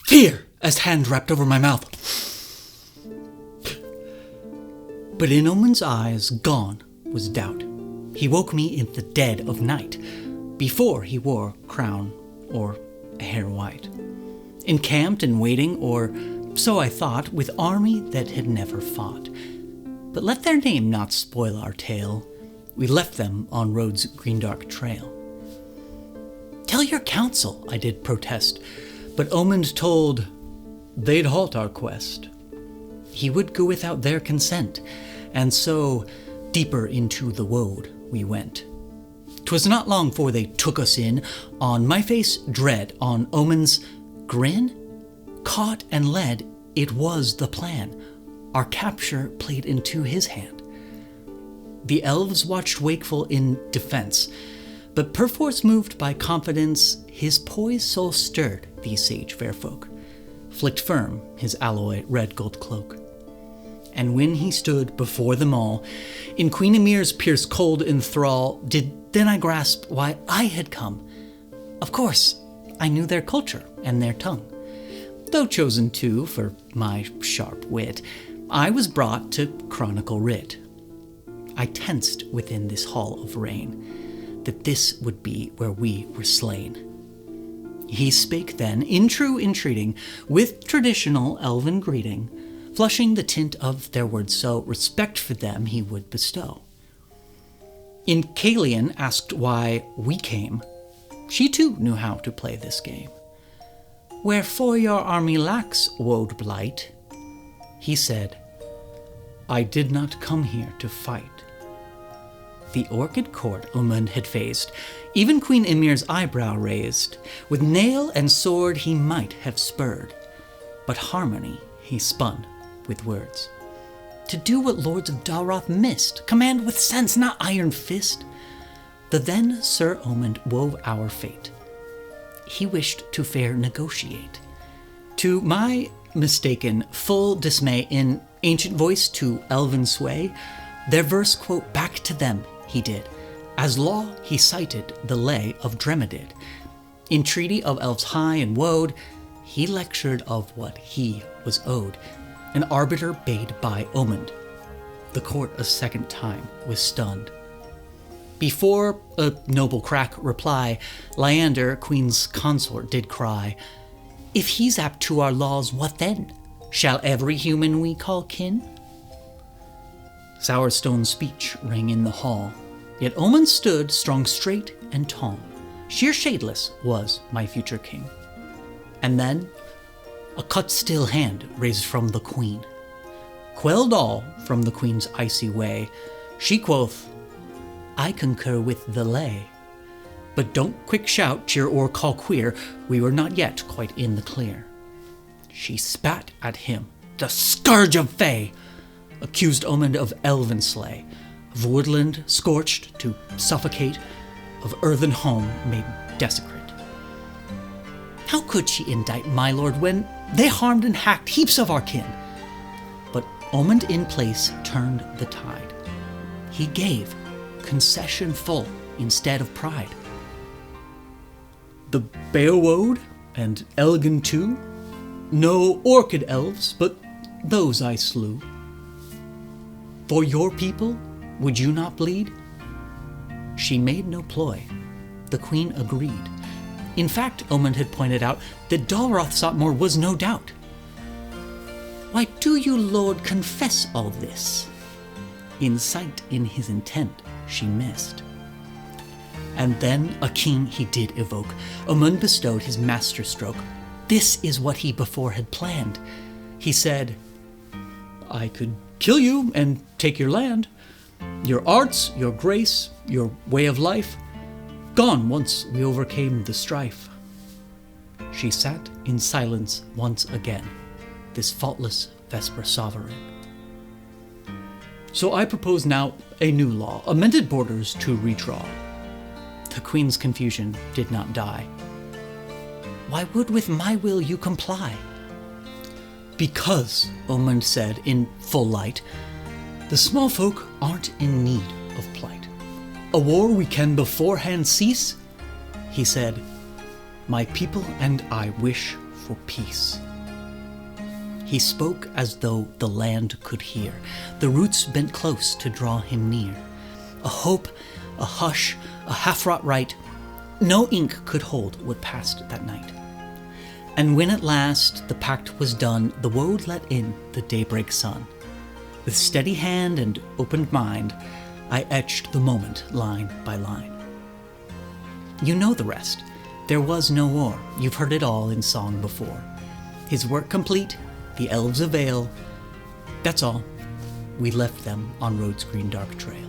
fear, as hand wrapped over my mouth. But in Omund's eyes, gone was doubt. He woke me in the dead of night, before he wore crown or hair white. Encamped and waiting, or so I thought, with army that had never fought. But let their name not spoil our tale. We left them on road's green dark trail. Tell your council, I did protest, but Omund told they'd halt our quest. He would go without their consent, and so deeper into the woad we went. 'Twas not long 'fore they took us in, on my face dread, on Omund's grin. Caught and led, it was the plan. Our capture played into his hand. The elves watched wakeful in defense, but perforce moved by confidence, his poised soul stirred these sage fair folk, flicked firm his alloy red gold cloak. And when he stood before them all, in Queen Ymir's pierced cold enthrall, then I grasped why I had come. Of course, I knew their culture and their tongue. Though chosen too for my sharp wit, I was brought to chronicle writ. I tensed within this hall of rain, that this would be where we were slain. He spake then, in true entreating, with traditional elven greeting, flushing the tint of their words so respect for them he would bestow. In Kalian asked why we came. She too knew how to play this game. Wherefore your army lacks, woad blight? He said, I did not come here to fight. The orchid court Omund had faced, even Queen Ymir's eyebrow raised. With nail and sword he might have spurred, but harmony he spun with words. To do what lords of Dalroth missed, command with sense, not iron fist. The then Sir Omund wove our fate. He wished to fair negotiate. To my mistaken full dismay, in ancient voice to elven sway, their verse quote back to them he did. As law he cited the lay of Dremedid. In treaty of elves high and woad, he lectured of what he was owed. An arbiter bade by Omund. The court a second time was stunned. Before a noble crack reply, Lyander, queen's consort, did cry, If he's apt to our laws, what then? Shall every human we call kin? Sourstone's speech rang in the hall, yet Omund stood strong, straight, and tall. Sheer shadeless was my future king. And then a cut still hand raised from the queen quelled all from the queen's icy way. She quoth, I concur with the lay, but don't quick shout, cheer, or call queer. We were not yet quite in the clear. She spat at him, the scourge of Fey, accused Omund of elven slay, of woodland scorched to suffocate, of earthen home made desecrate. How could she indict my lord when they harmed and hacked heaps of our kin? But Omund in place turned the tide. He gave concession full instead of pride. The Beowode and Elgin too, no orchid elves, but those I slew. For your people, would you not bleed? She made no ploy. The queen agreed. In fact, Omund had pointed out that Dalroth sought more was no doubt. Why do you, lord, confess all this? Insight in his intent she missed. And then a king he did evoke. Omund bestowed his master stroke. This is what he before had planned. He said, I could kill you and take your land, your arts, your grace, your way of life, gone once we overcame the strife. She sat in silence once again, this faultless Vesper sovereign. So I propose now a new law, amended borders to redraw. The queen's confusion did not die. Why would with my will you comply? Because, Omund said in full light, the small folk aren't in need of plight. A war we can beforehand cease? He said, my people and I wish for peace. He spoke as though the land could hear. The roots bent close to draw him near. A hope, a hush, a half-wrought rite, no ink could hold what passed that night. And when at last the pact was done, the woad let in the daybreak sun. With steady hand and opened mind, I etched the moment line by line. You know the rest. There was no war. You've heard it all in song before. His work complete, the elves avail. That's all. We left them on road's green dark trail.